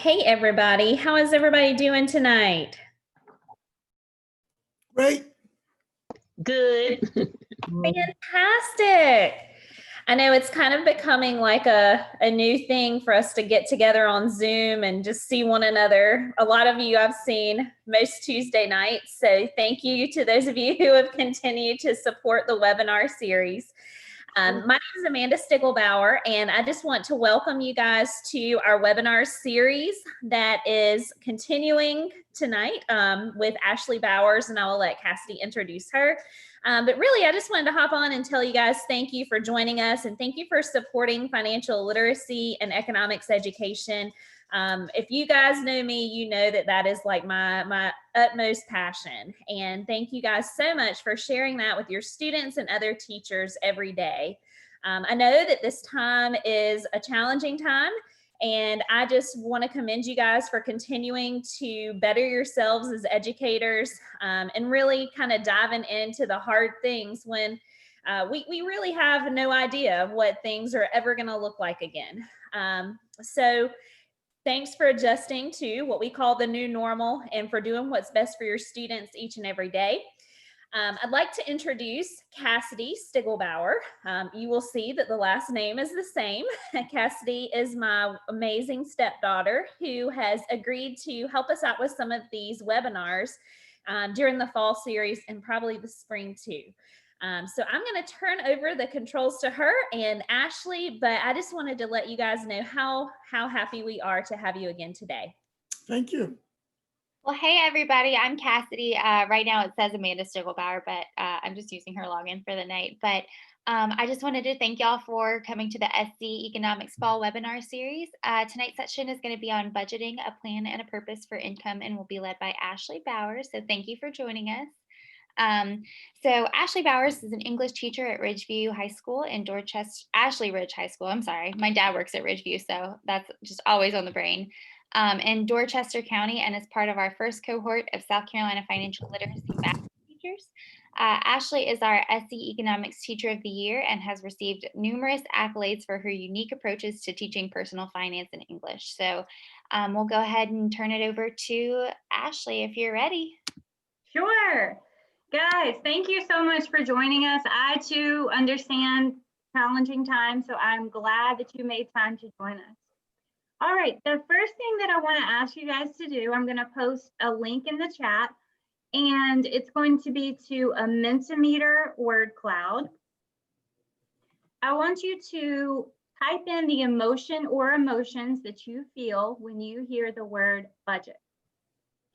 Hey everybody, how is everybody doing tonight? Great. Good. Fantastic. I know it's kind of becoming like a new thing for us to get together on Zoom and just see one another. A lot of you I've seen most Tuesday nights, so thank you to those of you who have continued to support the webinar series. My name is Amanda Stiegelbauer, and I just want to welcome you guys to our webinar series that is continuing tonight with Ashley Bowers, and I will let Cassidy introduce her. But really, I just wanted to hop on and tell you guys thank you for joining us, and thank you for supporting financial literacy and economics education. If you guys know me, you know that that is like my utmost passion. And thank you guys so much for sharing that with your students and other teachers every day. I know that this time is a challenging time, and I just want to commend you guys for continuing to better yourselves as educators and really kind of diving into the hard things when we really have no idea what things are ever going to look like again. So thanks for adjusting to what we call the new normal and for doing what's best for your students each and every day. I'd like to introduce Cassidy Stiegelbauer. You will see that the last name is the same. Cassidy is my amazing stepdaughter who has agreed to help us out with some of these webinars during the fall series and probably the spring too. So I'm going to turn over the controls to her and Ashley, but I just wanted to let you guys know how happy we are to have you again today. Thank you. Well, hey, everybody, I'm Cassidy. Right now it says Amanda Stiegelbauer, but I'm just using her login for the night. But I just wanted to thank y'all for coming to the SC Economics Fall webinar series. Tonight's session is going to be on budgeting, a plan, and a purpose for income, and will be led by Ashley Bowers. So thank you for joining us. So Ashley Bowers is an English teacher at Ridgeview High School in Dorchester, Ashley Ridge High School. I'm sorry. My dad works at Ridgeview, so that's just always on the brain. In Dorchester County, and is part of our first cohort of South Carolina Financial Literacy Math teachers. Ashley is our SC Economics Teacher of the Year and has received numerous accolades for her unique approaches to teaching personal finance and English. So we'll go ahead and turn it over to Ashley if you're ready. Sure. Guys, thank you so much for joining us. I too understand challenging times, so I'm glad that you made time to join us. All right, the first thing that I want to ask you guys to do, I'm going to post a link in the chat, and it's going to be to a Mentimeter word cloud. I want you to type in the emotion or emotions that you feel when you hear the word budget.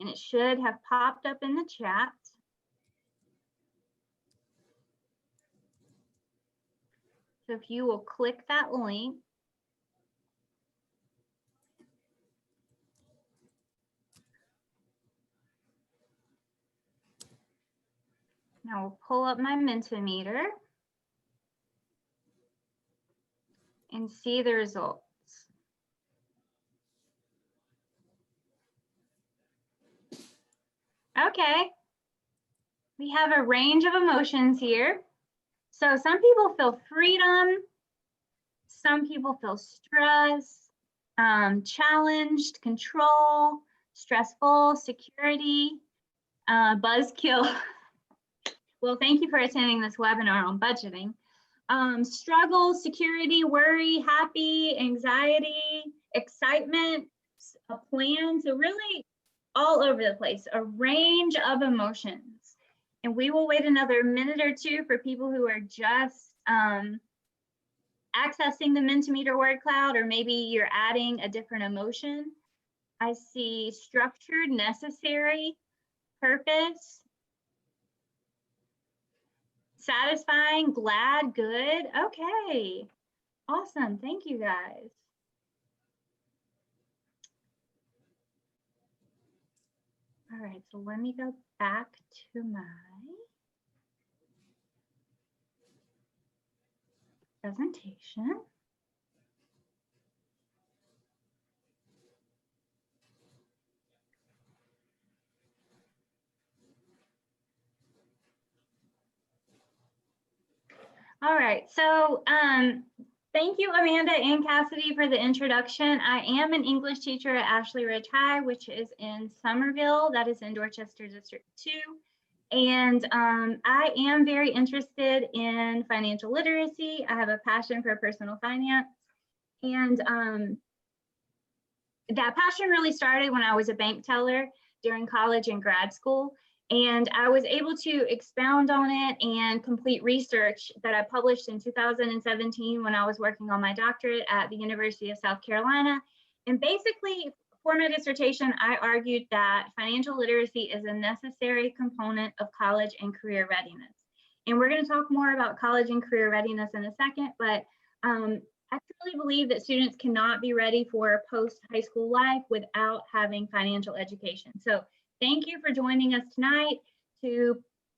And it should have popped up in the chat. So if you will click that link. Now we'll pull up my Mentimeter and see the results. Okay. We have a range of emotions here. So some people feel freedom. Some people feel stress, challenged, control, stressful, security, buzzkill. Well, thank you for attending this webinar on budgeting. Struggle, security, worry, happy, anxiety, excitement, a plan. So really all over the place, a range of emotions. And we will wait another minute or two for people who are just accessing the Mentimeter word cloud, or maybe you're adding a different emotion. I see structured, necessary, purpose, satisfying, glad, good. Okay, awesome. Thank you guys. All right, so let me go back to my presentation. All right, so Thank you, Amanda and Cassidy, for the introduction. I am an English teacher at Ashley Ridge High, which is in Somerville. That is in Dorchester District 2. And I am very interested in financial literacy. I have a passion for personal finance. And that passion really started when I was a bank teller during college and grad school. And I was able to expound on it and complete research that I published in 2017 when I was working on my doctorate at the University of South Carolina. And basically, for my dissertation, I argued that financial literacy is a necessary component of college and career readiness. And we're going to talk more about college and career readiness in a second, but I truly believe that students cannot be ready for post-high school life without having financial education. So thank you for joining us tonight to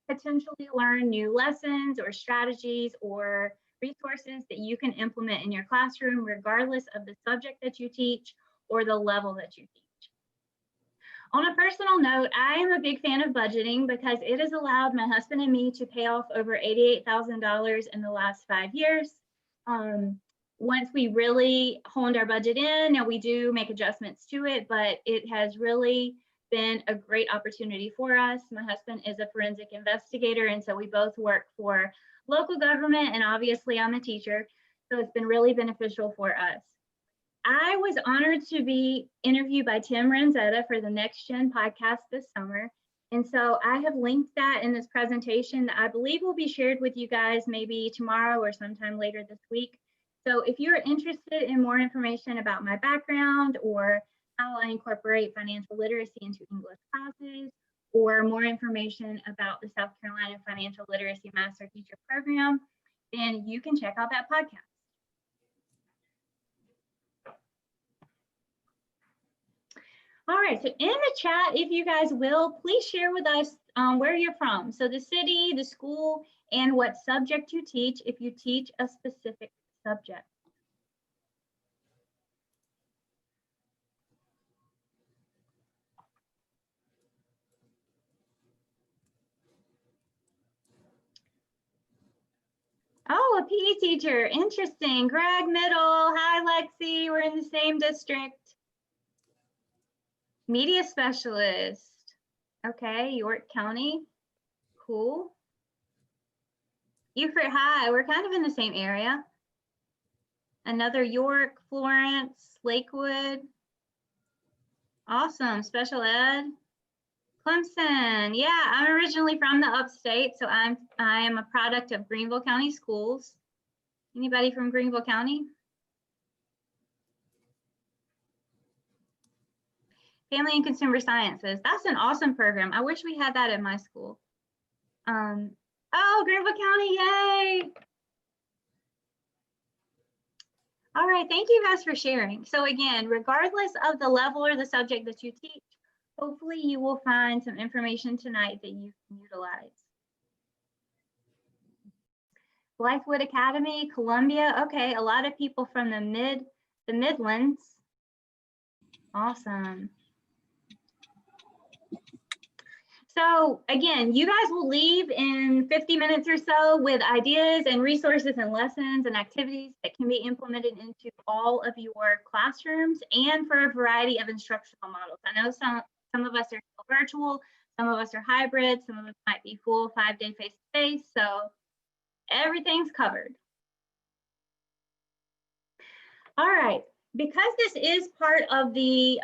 potentially learn new lessons or strategies or resources that you can implement in your classroom, regardless of the subject that you teach or the level that you teach. On a personal note, I am a big fan of budgeting because it has allowed my husband and me to pay off over $88,000 in the last 5 years. Once we really honed our budget in, now we do make adjustments to it, but it has really been a great opportunity for us. My husband is a forensic investigator, and so we both work for local government, and obviously I'm a teacher, so it's been really beneficial for us. I was honored to be interviewed by Tim Ranzetta for the Next Gen podcast this summer, and so I have linked that in this presentation that I believe will be shared with you guys maybe tomorrow or sometime later this week. So if you're interested in more information about my background or how I incorporate financial literacy into English classes, or more information about the South Carolina Financial Literacy Master Teacher Program, then you can check out that podcast. All right, so in the chat, if you guys will, please share with us where you're from. So the city, the school, and what subject you teach if you teach a specific subject. Oh, a PE teacher, interesting. Greg Middle, hi Lexi, we're in the same district. Media specialist, okay, York County, cool. Euclid High, we're kind of in the same area. Another York, Florence, Lakewood. Awesome, special ed. Clemson, yeah, I'm originally from the upstate, so I am a product of Greenville County Schools. Anybody from Greenville County? Family and Consumer Sciences, that's an awesome program. I wish we had that at my school. Oh, Greenville County, yay! All right, thank you guys for sharing. So again, regardless of the level or the subject that you teach, hopefully you will find some information tonight that you can utilize. Blythewood Academy, Columbia, okay, a lot of people from the Midlands. Awesome. So again, you guys will leave in 50 minutes or so with ideas and resources and lessons and activities that can be implemented into all of your classrooms and for a variety of instructional models. I know some of us are still virtual, some of us are hybrid, some of us might be full 5-day face-to-face, so everything's covered. All right, because this is part of the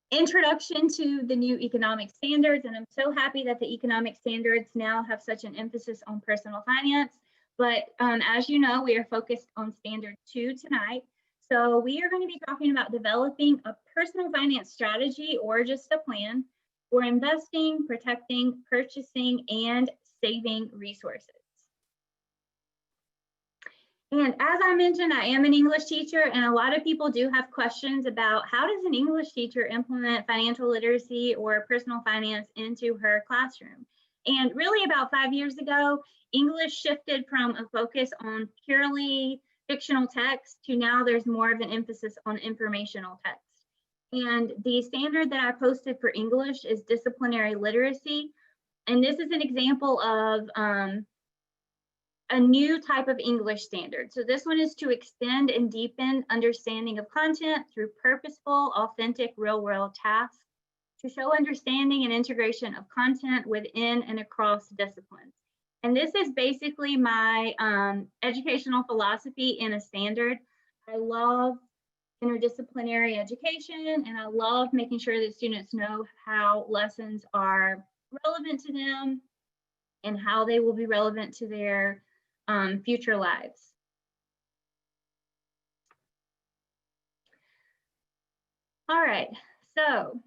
introduction to the new economic standards, and I'm so happy that the economic standards now have such an emphasis on personal finance. But as you know, we are focused on standard 2 tonight. So we are going to be talking about developing a personal finance strategy or just a plan for investing, protecting, purchasing, and saving resources. And as I mentioned, I am an English teacher, and a lot of people do have questions about how does an English teacher implement financial literacy or personal finance into her classroom. And really about 5 years ago, English shifted from a focus on purely fictional text to now there's more of an emphasis on informational text. And the standard that I posted for English is disciplinary literacy. And this is an example of a new type of English standard. So this one is to extend and deepen understanding of content through purposeful, authentic, real-world tasks to show understanding and integration of content within and across disciplines. And this is basically my educational philosophy in a standard. I love interdisciplinary education, and I love making sure that students know how lessons are relevant to them and how they will be relevant to their future lives. All right, so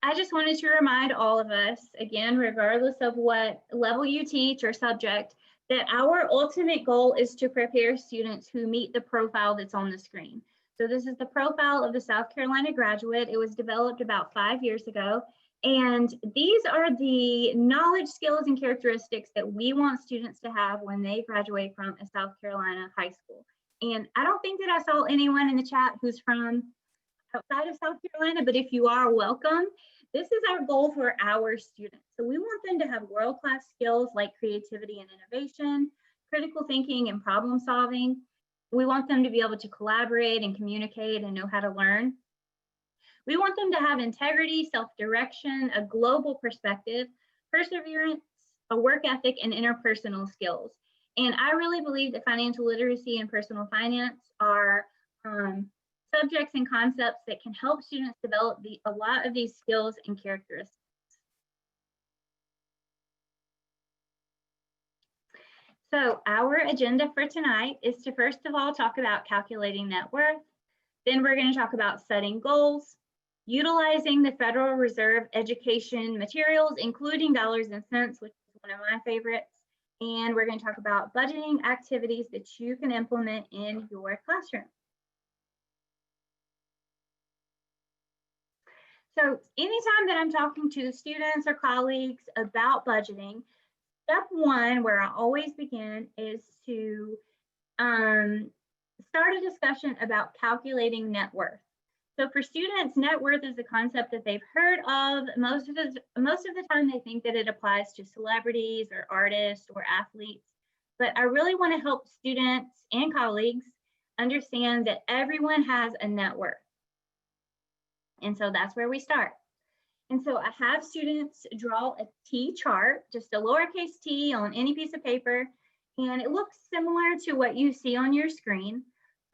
I just wanted to remind all of us, again, regardless of what level you teach or subject, that our ultimate goal is to prepare students who meet the profile that's on the screen. So this is the profile of the South Carolina graduate. It was developed about 5 years ago. And these are the knowledge, skills, and characteristics that we want students to have when they graduate from a South Carolina high school. And I don't think that I saw anyone in the chat who's from outside of South Carolina, but if you are, welcome. This is our goal for our students. So we want them to have world-class skills like creativity and innovation, critical thinking and problem solving. We want them to be able to collaborate and communicate and know how to learn. We want them to have integrity, self-direction, a global perspective, perseverance, a work ethic, and interpersonal skills. And I really believe that financial literacy and personal finance are subjects and concepts that can help students develop a lot of these skills and characteristics. So our agenda for tonight is to first of all talk about calculating net worth. Then we're going to talk about setting goals, utilizing the Federal Reserve education materials, including dollars and cents, which is one of my favorites. And we're going to talk about budgeting activities that you can implement in your classroom. So anytime that I'm talking to students or colleagues about budgeting, step one, where I always begin, is to start a discussion about calculating net worth. So for students, net worth is a concept that they've heard of. Most of the time they think that it applies to celebrities or artists or athletes, but I really want to help students and colleagues understand that everyone has a net worth. And so that's where we start. And so I have students draw a T chart, just a lowercase t on any piece of paper, and it looks similar to what you see on your screen.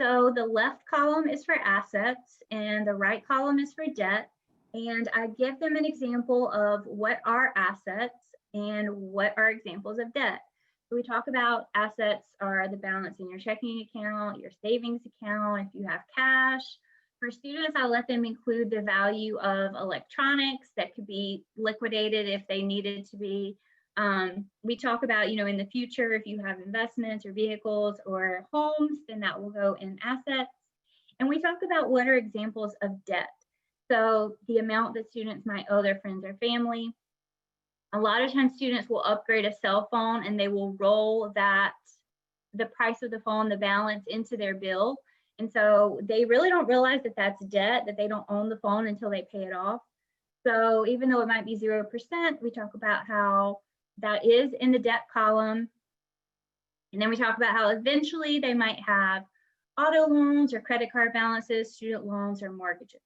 So the left column is for assets and the right column is for debt. And I give them an example of what are assets and what are examples of debt. So we talk about assets are the balance in your checking account, your savings account, if you have cash. For students, I let them include the value of electronics that could be liquidated if they needed to be. We talk about, in the future, if you have investments or vehicles or homes, then that will go in assets. And we talk about what are examples of debt. So the amount that students might owe their friends or family. A lot of times students will upgrade a cell phone and they will roll the price of the phone, the balance, into their bill. And so they really don't realize that that's debt, that they don't own the phone until they pay it off. So even though it might be 0%, we talk about how that is in the debt column. And then we talk about how eventually they might have auto loans or credit card balances, student loans, or mortgages.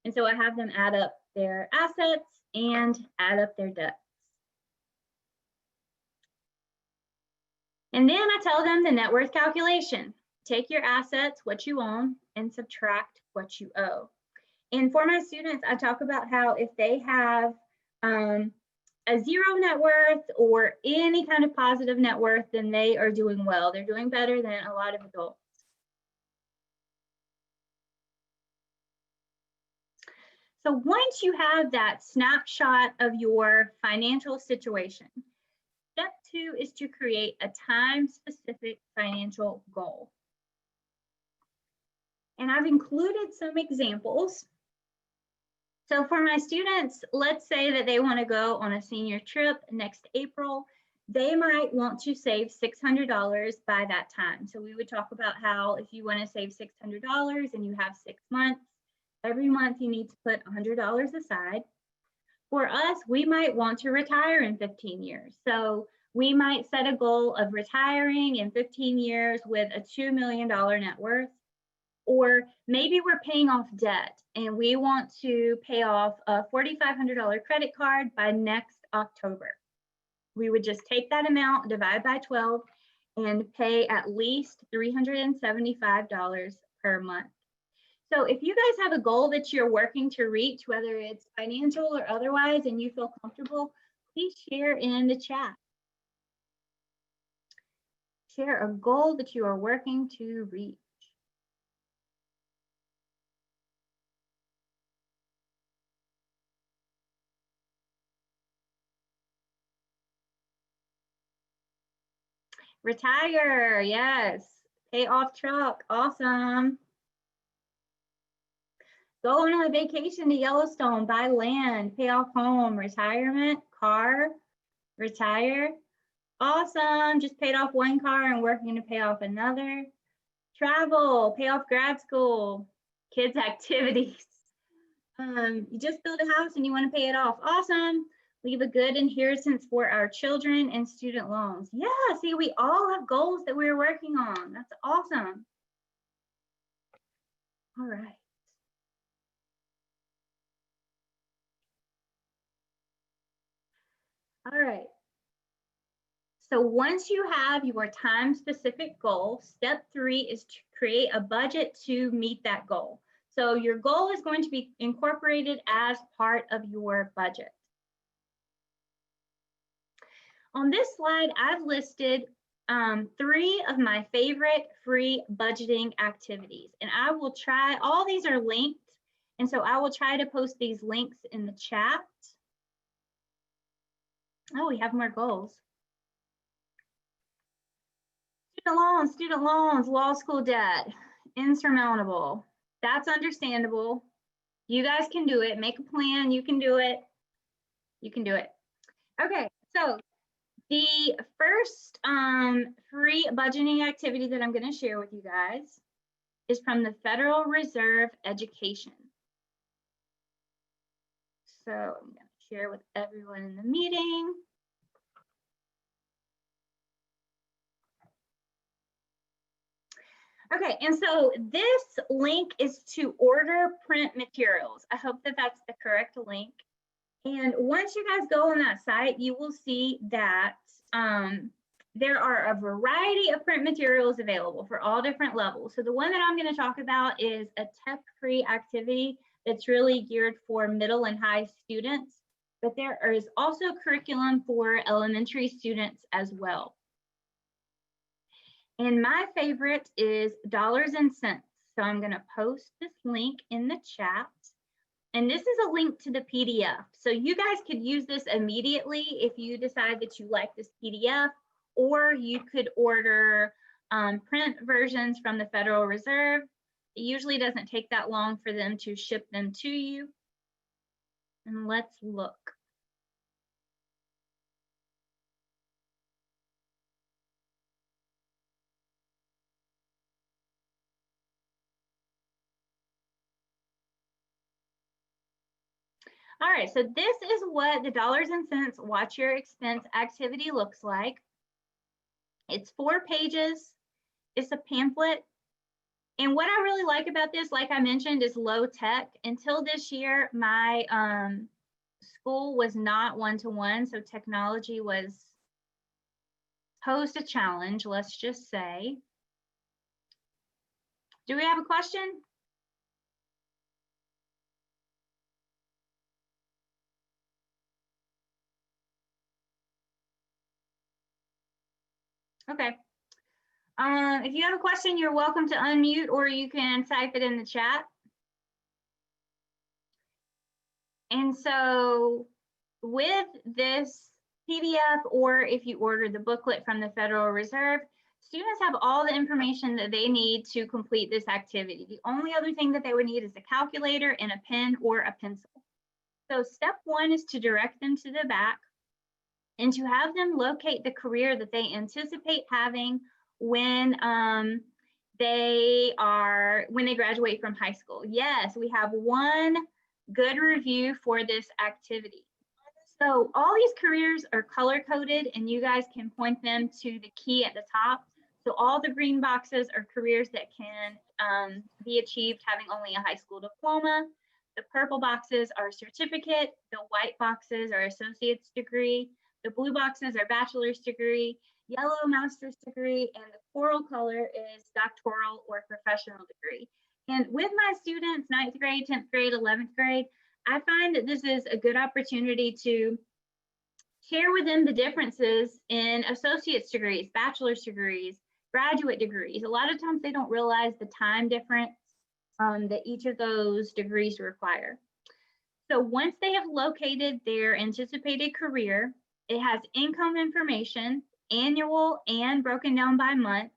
And so I have them add up their assets and add up their debts. And then I tell them the net worth calculation. Take your assets, what you own, and subtract what you owe. And for my students, I talk about how if they have a zero net worth or any kind of positive net worth, then they are doing well. They're doing better than a lot of adults. So once you have that snapshot of your financial situation, step two is to create a time-specific financial goal. And I've included some examples. So for my students, let's say that they want to go on a senior trip next April. They might want to save $600 by that time. So we would talk about how if you want to save $600 and you have 6 months, every month you need to put $100 aside. For us, we might want to retire in 15 years. So We might set a goal of retiring in 15 years with a $2 million net worth. Or maybe we're paying off debt and we want to pay off a $4,500 credit card by next October. We would just take that amount, divide by 12, and pay at least $375 per month. So if you guys have a goal that you're working to reach, whether it's financial or otherwise, and you feel comfortable, please share in the chat. Share a goal that you are working to reach. Retire, yes. Pay off truck, awesome. Go on a vacation to Yellowstone, buy land, pay off home, retirement, car, retire. Awesome, just paid off one car and working to pay off another. Travel, pay off grad school, kids activities. You just built a house and you want to pay it off. Awesome. Leave a good inheritance for our children and student loans. Yeah, see, we all have goals that we're working on. That's awesome. All right. All right. So once you have your time-specific goal, step 3 is to create a budget to meet that goal. So your goal is going to be incorporated as part of your budget. On this slide, I've listed 3 of my favorite free budgeting activities, and I will try, all these are linked, and so I will try to post these links in the chat. Oh, we have more goals. Student loans, law school debt, insurmountable. That's understandable. You guys can do it. Make a plan. You can do it. You can do it. Okay, so the first free budgeting activity that I'm going to share with you guys is from the Federal Reserve Education. So I'm going to share with everyone in the meeting. Okay, and so this link is to order print materials. I hope that that's the correct link. And once you guys go on that site, you will see that there are a variety of print materials available for all different levels. So the one that I'm going to talk about is a tech-free activity that's really geared for middle and high students, but there is also curriculum for elementary students as well. And my favorite is dollars and cents. So I'm going to post this link in the chat. And this is a link to the PDF. So you guys could use this immediately if you decide that you like this PDF, or you could order print versions from the Federal Reserve. It usually doesn't take that long for them to ship them to you. And let's look. All right, so this is what the dollars and cents watch your expense activity looks like. It's 4 pages. It's a pamphlet. And what I really like about this, like I mentioned, is low tech. Until this year, my school was not one-to-one, so technology was posed a challenge, let's just say. Do we have a question? Okay. If you have a question, you're welcome to unmute or you can type it in the chat. And so with this PDF, or if you order the booklet from the Federal Reserve, students have all the information that they need to complete this activity. The only other thing that they would need is a calculator and a pen or a pencil. So step 1 is to direct them to the back and to have them locate the career that they anticipate having when they graduate from high school. Yes, we have one good review for this activity. On the So all these careers are color coded and you guys can point them to the key at the top. So all the green boxes are careers that can be achieved having only a high school diploma. The purple boxes are certificate. The white boxes are associate's degree. The blue boxes are bachelor's degree. Yellow, master's degree, and the coral color is doctoral or professional degree. And with my students, 9th grade, 10th grade, 11th grade, I find that this is a good opportunity to share with them the differences in associate's degrees, bachelor's degrees, graduate degrees. A lot of times they don't realize the time difference that each of those degrees require. So once they have located their anticipated career, it has income information, annual and broken down by month,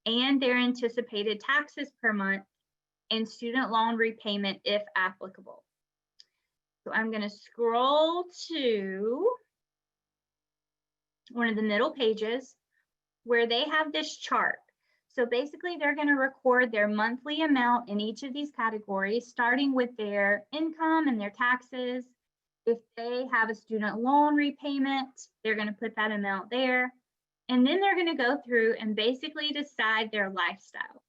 and their anticipated taxes per month, and student loan repayment if applicable. So I'm going to scroll to one of the middle pages where they have this chart. So basically they're going to record their monthly amount in each of these categories, starting with their income and their taxes. If they have a student loan repayment, they're going to put that amount there. And then they're going to go through and basically decide their lifestyle.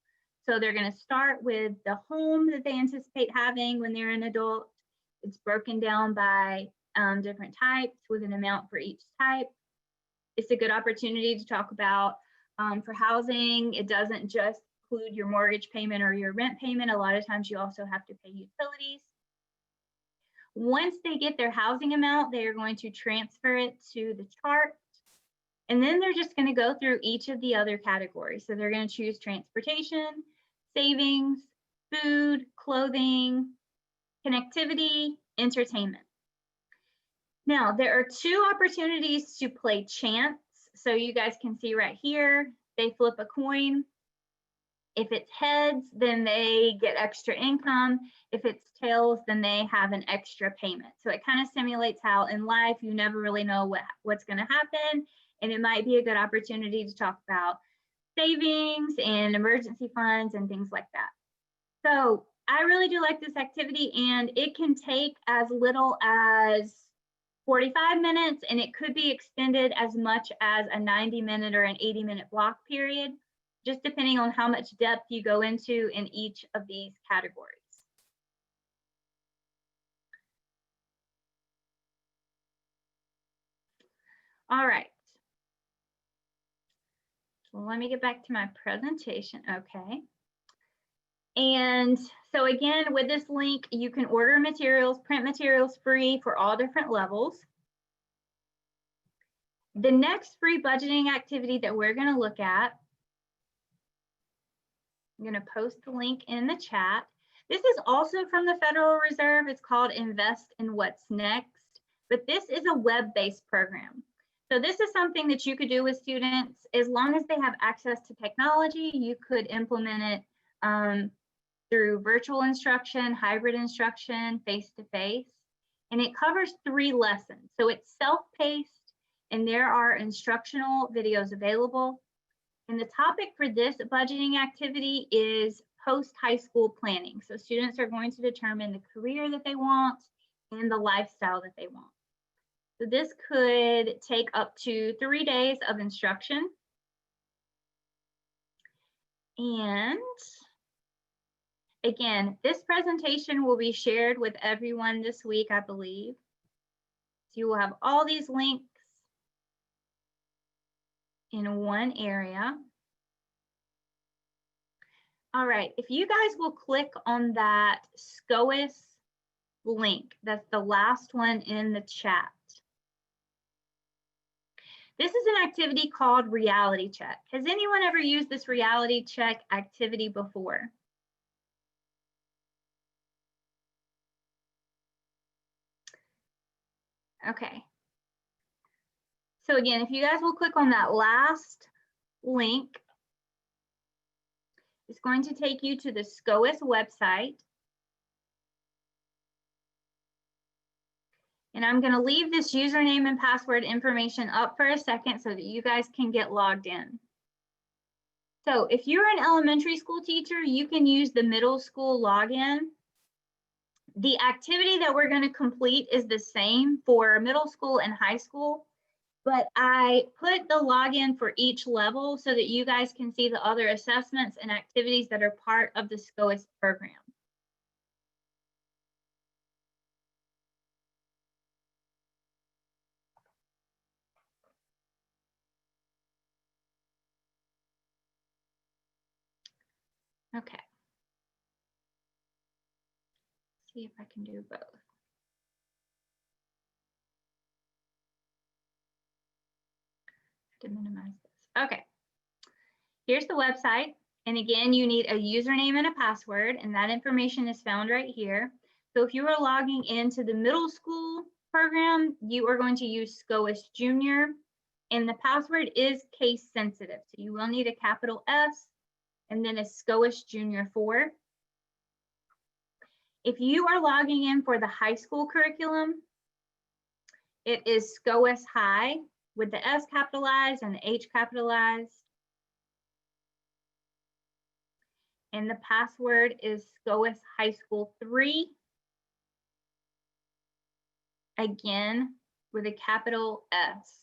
So they're going to start with the home that they anticipate having when they're an adult. It's broken down by different types with an amount for each type. It's a good opportunity to talk about for housing. It doesn't just include your mortgage payment or your rent payment. A lot of times you also have to pay utilities. Once they get their housing amount, they are going to transfer it to the chart. And then they're just going to go through each of the other categories. So they're going to choose transportation, savings, food, clothing, connectivity, entertainment. Now, there are 2 opportunities to play chance. So you guys can see right here, they flip a coin. If it's heads, then they get extra income. If it's tails, then they have an extra payment. So it kind of simulates how in life you never really know what's going to happen. And it might be a good opportunity to talk about savings and emergency funds and things like that. So I really do like this activity, and it can take as little as 45 minutes, and it could be extended as much as a 90-minute or an 80-minute block period, just depending on how much depth you go into in each of these categories. All right. So let me get back to my presentation. Okay. And so again, with this link, you can order materials, print materials free for all different levels. The next free budgeting activity that we're going to look at, I'm going to post the link in the chat. This is also from the Federal Reserve. It's called Invest in What's Next, but this is a web-based program. So this is something that you could do with students. As long as they have access to technology, you could implement it through virtual instruction, hybrid instruction, face-to-face, and it covers 3 lessons. So it's self-paced, and there are instructional videos available. And the topic for this budgeting activity is post-high school planning. So students are going to determine the career that they want and the lifestyle that they want. So this could take up to 3 days of instruction. And again, this presentation will be shared with everyone this week, I believe. So you will have all these links in one area. All right, if you guys will click on that SCOAS link, that's the last one in the chat. This is an activity called Reality Check. Has anyone ever used this Reality Check activity before? Okay. So again, if you guys will click on that last link, it's going to take you to the SCOAS website. And I'm going to leave this username and password information up for a second so that you guys can get logged in. So if you're an elementary school teacher, you can use the middle school login. The activity that we're going to complete is the same for middle school and high school, but I put the login for each level so that you guys can see the other assessments and activities that are part of the SCOAS program. Okay. See if I can do both. To minimize this. Okay. Here's the website. And again, you need a username and a password, and that information is found right here. So if you are logging into the middle school program, you are going to use SCOAS Junior, and the password is case sensitive. So you will need a capital S and then a SCOAS Junior 4. If you are logging in for the high school curriculum, it is SCOAS High with the S capitalized and the H capitalized. And the password is SCOAS High School 3. Again, with a capital S.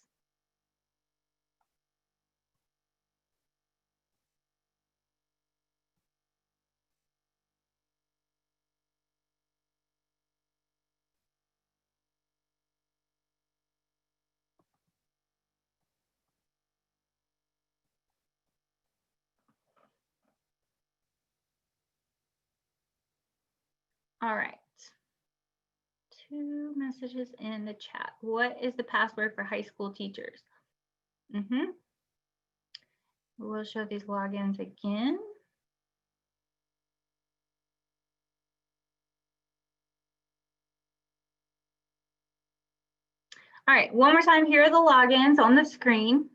All right. 2 messages in the chat. What is the password for high school teachers? We'll show these logins again. All right, one more time, here are the logins on the screen.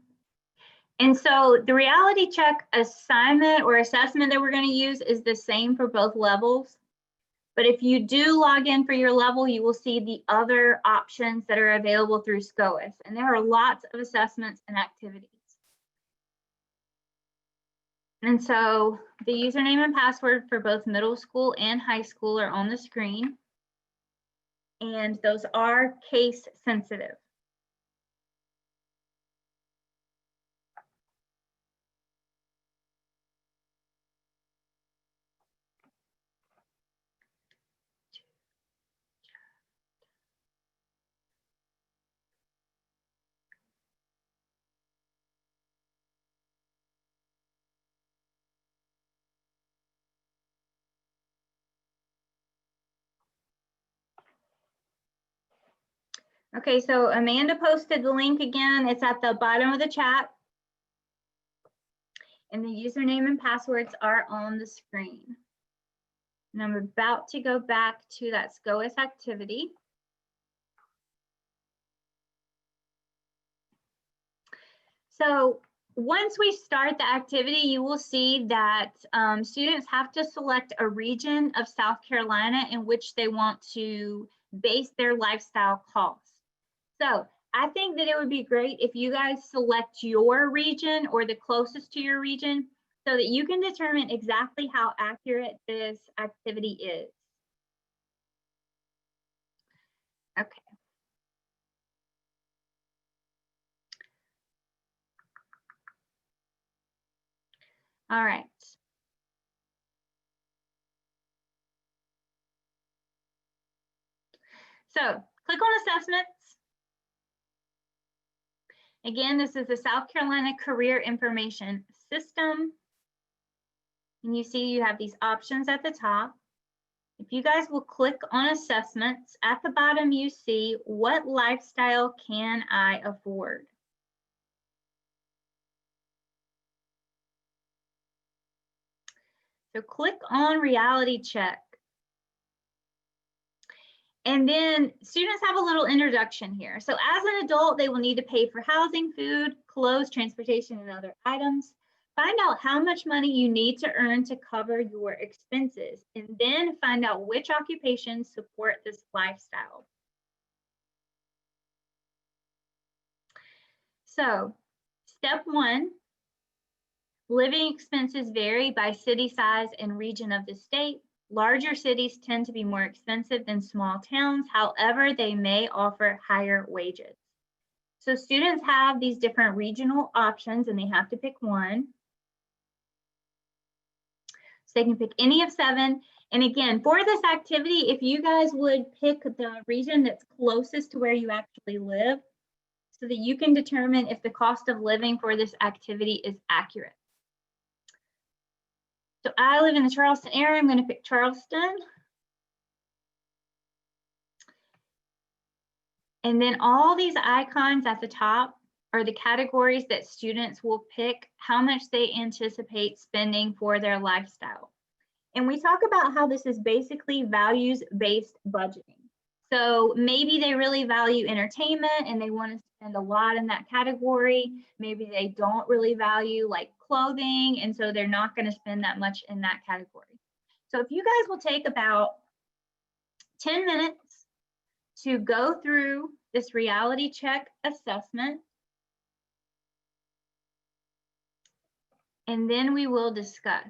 And so the reality check assignment or assessment that we're going to use is the same for both levels. But if you do log in for your level, you will see the other options that are available through SCOAS. And there are lots of assessments and activities. And so the username and password for both middle school and high school are on the screen. And those are case sensitive. Okay, so Amanda posted the link again. It's at the bottom of the chat. And the username and passwords are on the screen. And I'm about to go back to that SCOAS activity. So once we start the activity, you will see that students have to select a region of South Carolina in which they want to base their lifestyle costs. So I think that it would be great if you guys select your region or the closest to your region so that you can determine exactly how accurate this activity is. Okay. All right. So click on assessments. Again, this is the South Carolina Career Information System. And you see you have these options at the top. If you guys will click on assessments, at the bottom you see what lifestyle can I afford? So click on reality check. And then students have a little introduction here. So as an adult, they will need to pay for housing, food, clothes, transportation, and other items. Find out how much money you need to earn to cover your expenses, and then find out which occupations support this lifestyle. So step 1, living expenses vary by city size and region of the state. Larger cities tend to be more expensive than small towns. However, they may offer higher wages. So students have these different regional options and they have to pick one. So they can pick any of 7. And again, for this activity, if you guys would pick the region that's closest to where you actually live so that you can determine if the cost of living for this activity is accurate. So I live in the Charleston area. I'm going to pick Charleston. And then all these icons at the top are the categories that students will pick how much they anticipate spending for their lifestyle. And we talk about how this is basically values-based budgeting. So maybe they really value entertainment and they want to spend a lot in that category. Maybe they don't really value like clothing, and so they're not going to spend that much in that category. So if you guys will take about 10 minutes to go through this reality check assessment, and then we will discuss.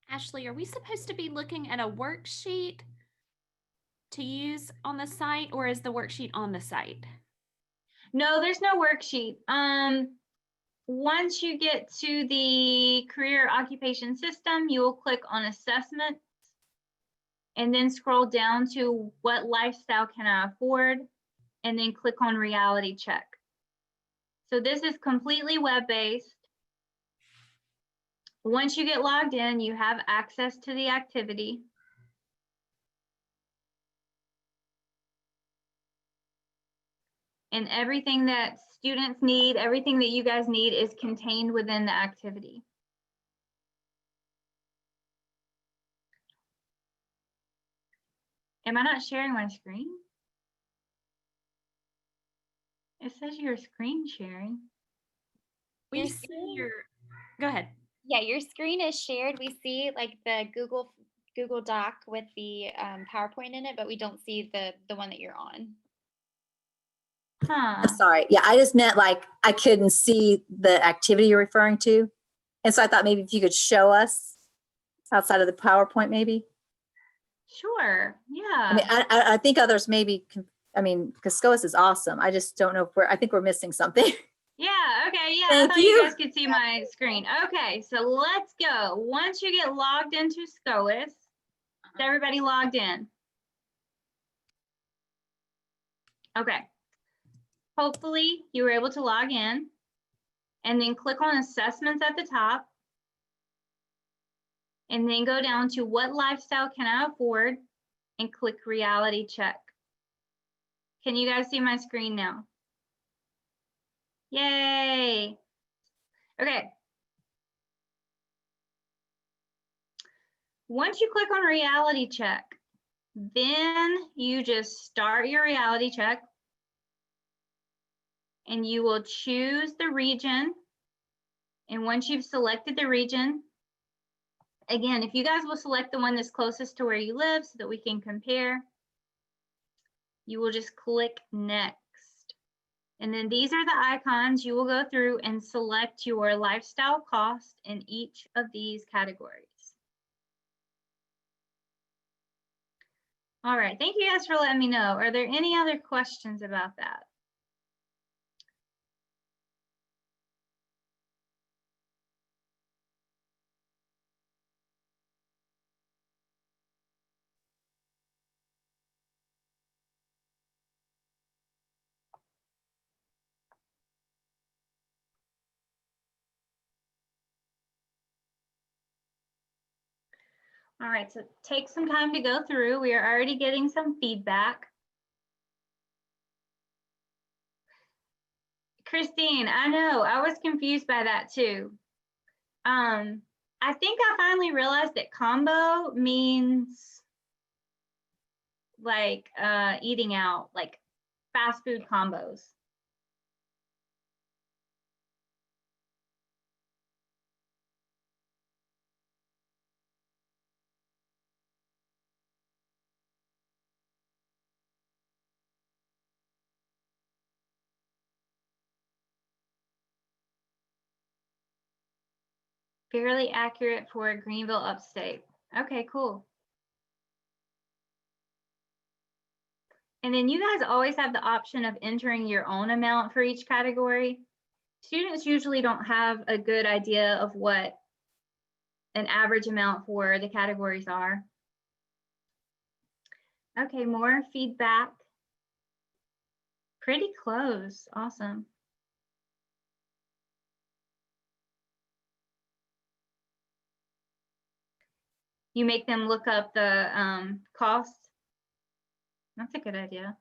Ashley, are we supposed to be looking at a worksheet to use on the site, or is the worksheet on the site? No, there's no worksheet. Once you get to the career occupation system, you will click on assessments and then scroll down to what lifestyle can I afford, and then click on reality check. So this is completely web-based. Once you get logged in, you have access to the activity. And everything that students need, everything that you guys need is contained within the activity. Am I not sharing my screen? It says you're screen sharing. We Your see screen- your, go ahead. Yeah, your screen is shared. We see like the Google Doc with the PowerPoint in it, but we don't see the one that you're on. Huh. Sorry. Yeah, I just meant like I couldn't see the activity you're referring to. And so I thought maybe if you could show us outside of the PowerPoint, maybe. Sure. I mean, Yeah. I think others maybe, I mean, because SCOAS is awesome. I just don't know if I think we're missing something. Yeah. Okay. Yeah. I Thank thought you you. guys could see my screen. Okay. So let's go. Once you get logged into SCOAS, is everybody logged in? Okay. Hopefully you were able to log in and then click on assessments at the top and then go down to what lifestyle can I afford and click reality check. Can you guys see my screen now? Yay. Okay. Once you click on reality check, then you just start your reality check and you will choose the region. And once you've selected the region, again, if you guys will select the one that's closest to where you live so that we can compare, you will just click next. And then these are the icons. You will go through and select your lifestyle cost in each of these categories. All right, thank you guys for letting me know. Are there any other questions about that? All right, so take some time to go through. We are already getting some feedback. Christine, I know, I was confused by that too. I think I finally realized that combo means like eating out, like fast food combos. Fairly accurate for Greenville upstate. Okay, cool. And then you guys always have the option of entering your own amount for each category. Students usually don't have a good idea of what an average amount for the categories are. Okay, more feedback. Pretty close, awesome. You make them look up the cost. That's a good idea.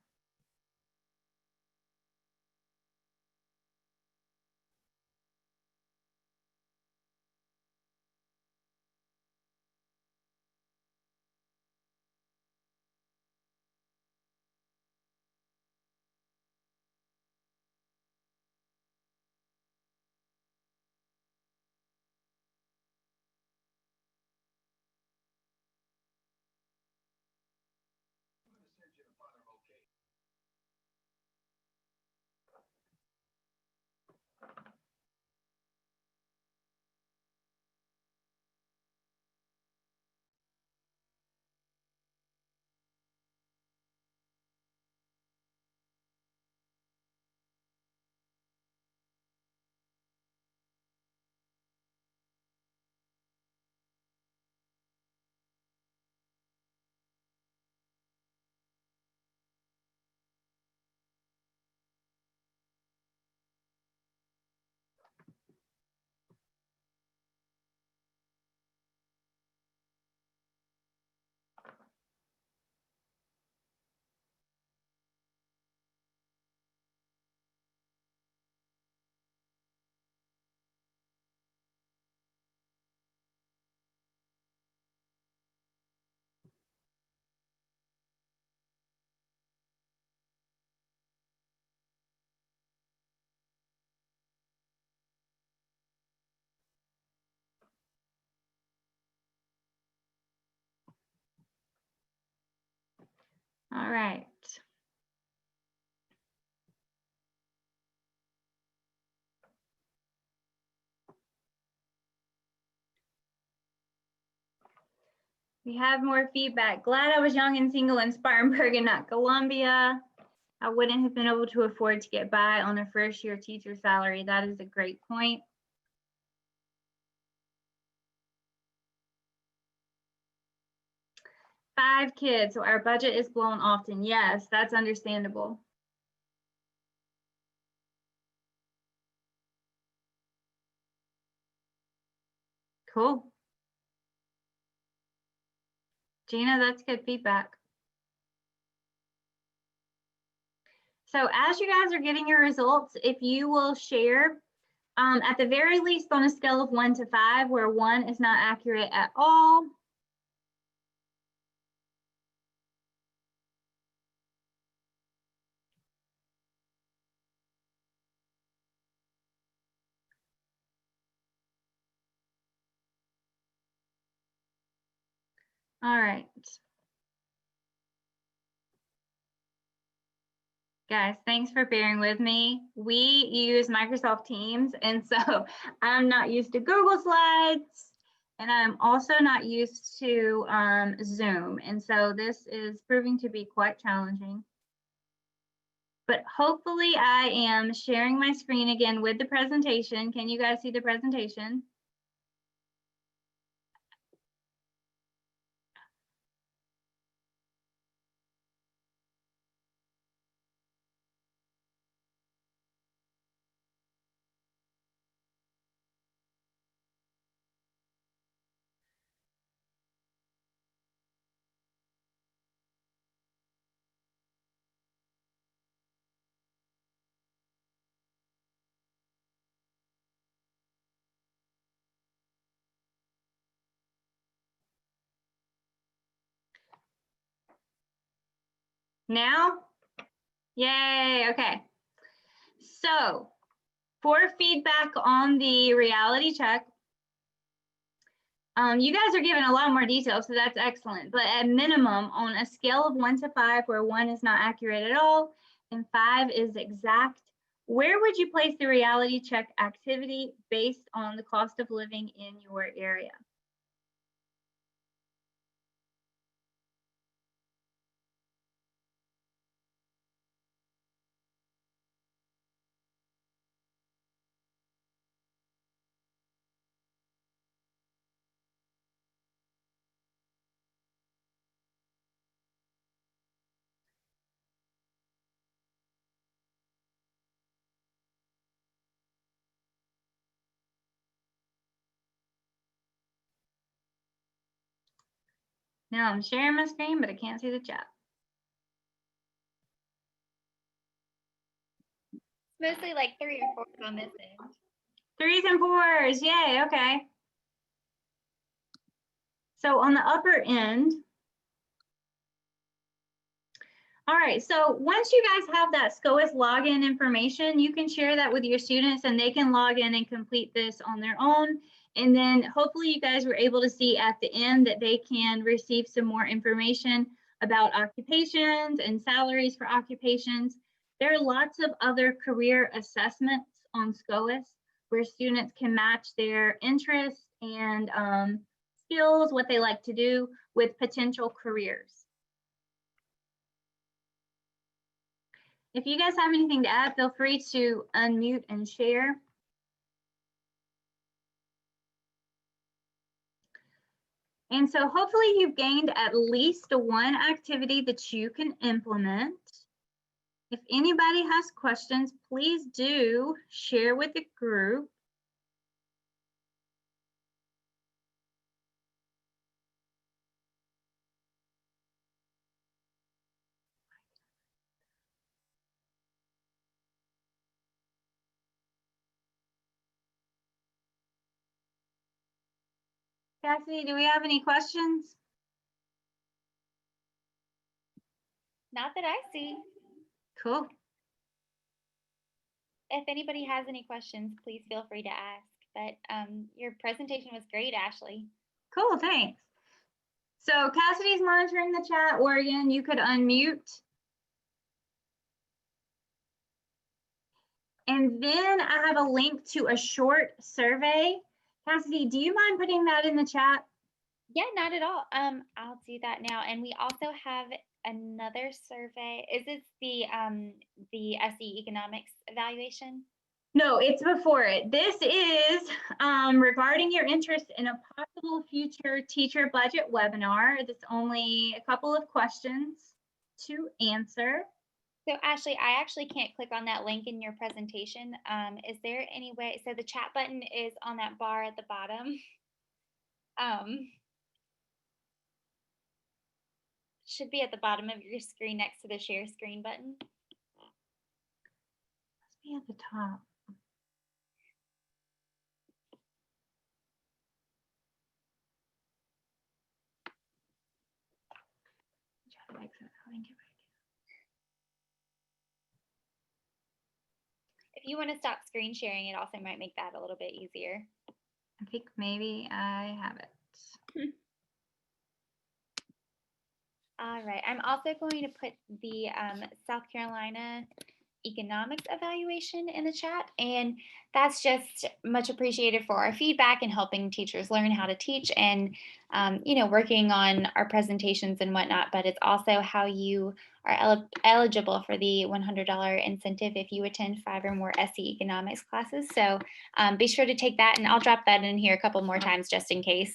All right. We have more feedback. Glad I was young and single in Spartanburg and not Columbia. I wouldn't have been able to afford to get by on a first year teacher salary. That is a great point. Five kids, so our budget is blown often. Yes, that's understandable. Cool. Gina, that's good feedback. So as you guys are getting your results, if you will share, at the very least on a scale of 1 to 5, where 1 is not accurate at all, all right. Guys, thanks for bearing with me. We use Microsoft Teams, and so I'm not used to Google Slides, and I'm also not used to Zoom. And so this is proving to be quite challenging. But hopefully I am sharing my screen again with the presentation. Can you guys see the presentation? Now? Yay, okay. So for feedback on the reality check, you guys are given a lot more detail, so that's excellent. But at minimum, on a scale of 1 to 5, where 1 is not accurate at all, and 5 is exact, Where would you place the reality check activity based on the cost of living in your area? Now I'm sharing my screen, but I can't see the chat. Mostly like 3 or 4 on this end. 3s and 4s, yay, okay. So on the upper end, all right, so once you guys have that SCOAS login information, you can share that with your students and they can log in and complete this on their own. And then hopefully you guys were able to see at the end that they can receive some more information about occupations and salaries for occupations. There are lots of other career assessments on SCOAS where students can match their interests and skills, what they like to do with potential careers. If you guys have anything to add, feel free to unmute and share. And so hopefully you've gained at least one activity that you can implement. If anybody has questions, please do share with the group. Cassidy, do we have any questions? Not that I see. Cool. If anybody has any questions, please feel free to ask. But your presentation was great, Ashley. Cool, thanks. So Cassidy's monitoring the chat, or again, you could unmute. And then I have a link to a short survey. Cassidy, do you mind putting that in the chat? Yeah, not at all. I'll do that now. And we also have another survey. Is this the SE economics evaluation? No, it's before it. This is regarding your interest in a possible future teacher budget webinar. It's only a couple of questions to answer. So Ashley, I actually can't click on that link in your presentation. Is there any way? So the chat button is on that bar at the bottom. Should be at the bottom of your screen next to the share screen button. Must be at the top. Try to exit out and get back If you want to stop screen sharing, it also might make that a little bit easier. in. I think maybe I have it. All right, I'm also going to put the South Carolina economics evaluation in the chat, and that's just much appreciated for our feedback and helping teachers learn how to teach and working on our presentations and whatnot. But it's also how you are eligible for the $100 incentive if you attend 5 or more SE economics classes. So be sure to take that, and I'll drop that in here a couple more times just in case.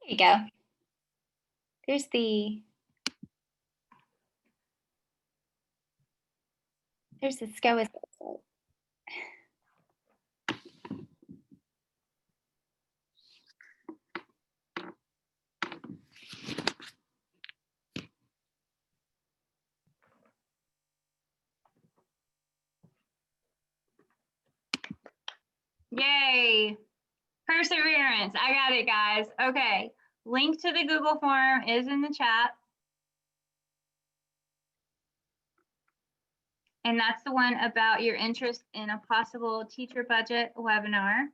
There you go. There's the SCOAS website. Perseverance. I got it, guys. Okay. Link to the Google form is in the chat. And that's the one about your interest in a possible teacher budget webinar.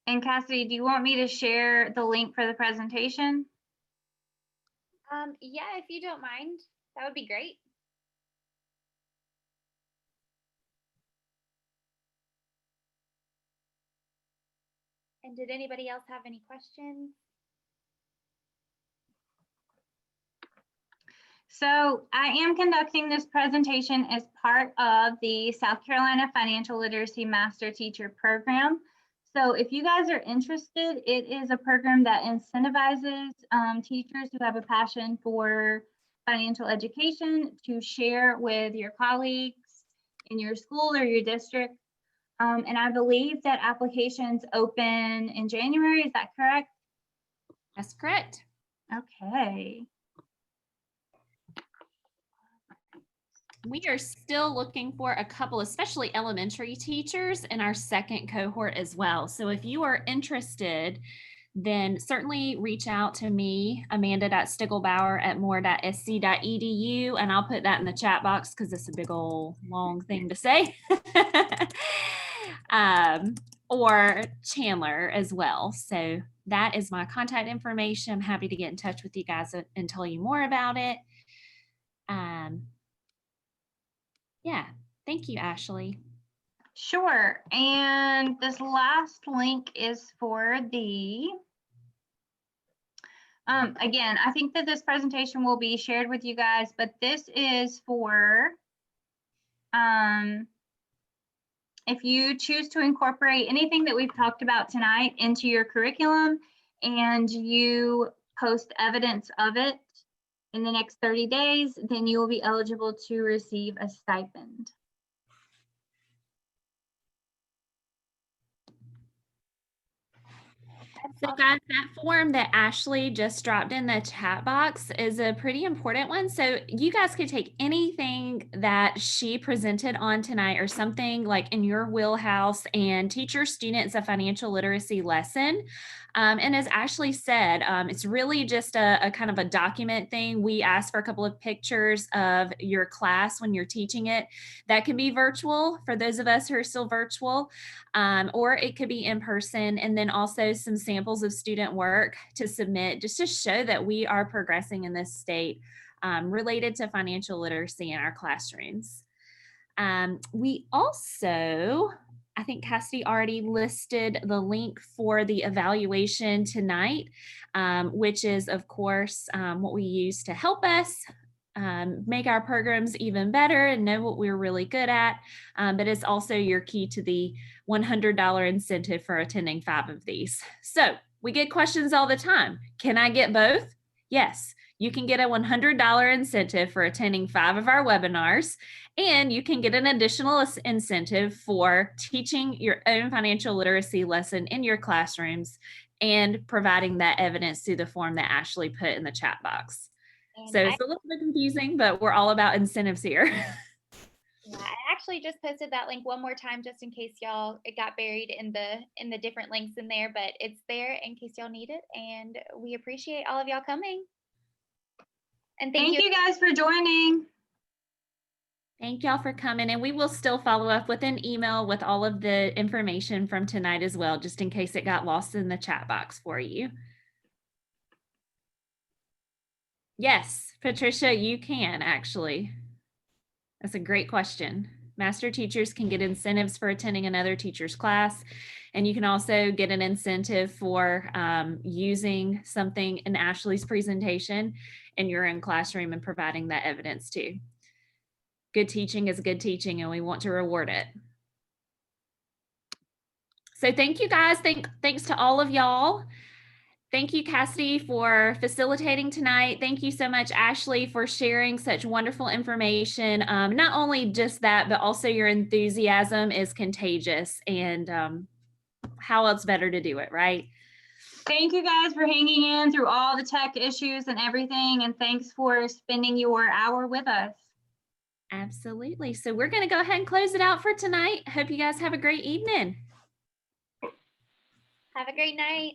And Cassidy, do you want me to share the link for the presentation? Yeah, if you don't mind, that would be great. And did anybody else have any questions? So I am conducting this presentation as part of the South Carolina Financial Literacy Master Teacher Program. So if you guys are interested, it is a program that incentivizes teachers who have a passion for financial education to share with your colleagues in your school or your district. And I believe that applications open in January, is that correct? That's correct. Okay. We are still looking for a couple, especially elementary teachers in our second cohort as well. So if you are interested, then certainly reach out to me, amanda.stigglebauer@moore.sc.edu, and I'll put that in the chat box because it's a big old long thing to say. Or Chandler as well. So that is my contact information. I'm happy to get in touch with you guys and tell you more about it. Yeah, thank you, Ashley. Sure. And this last link is for the, again, I think that this presentation will be shared with you guys, but this is for, if you choose to incorporate anything that we've talked about tonight into your curriculum and you post evidence of it in the next 30 days, then you will be eligible to receive a stipend. So guys, that form that Ashley just dropped in the chat box is a pretty important one. So you guys could take anything that she presented on tonight or something like in your wheelhouse and teach your students a financial literacy lesson. And as Ashley said, it's really just a kind of a document thing. We ask for a couple of pictures of your class when you're teaching it. That can be virtual for those of us who are still virtual, or it could be in person, and then also some samples of student work to submit just to show that we are progressing in this state related to financial literacy in our classrooms. We also, I think Cassidy already listed the link for the evaluation tonight, which is, of course, what we use to help us make our programs even better and know what we're really good at. But it's also your key to the $100 incentive for attending 5 of these. So we get questions all the time. Can I get both? Yes, you can get a $100 incentive for attending 5 of our webinars, and you can get an additional incentive for teaching your own financial literacy lesson in your classrooms and providing that evidence through the form that Ashley put in the chat box. And So it's a little bit confusing, but we're all about incentives here. Yeah, I actually just posted that link one more time just in case y'all, it got buried in the different links in there, but it's there in case y'all need it. And we appreciate all of y'all coming. And Thank you guys for joining. Thank y'all for coming, and we will still follow up with an email with all of the information from tonight as well, just in case it got lost in the chat box for you. Yes, Patricia, you can actually. That's a great question. Master teachers can get incentives for attending another teacher's class, and you can also get an incentive for using something in Ashley's presentation in your own classroom and providing that evidence too. Good teaching is good teaching, and we want to reward it. So thank you guys. Thanks to all of y'all. Thank you, Cassidy, for facilitating tonight. Thank you so much, Ashley, for sharing such wonderful information. Not only just that, but also your enthusiasm is contagious. And how else better to do it, right? Thank you guys for hanging in through all the tech issues and everything. And thanks for spending your hour with us. Absolutely. So we're going to go ahead and close it out for tonight. Hope you guys have a great evening. Have a great night.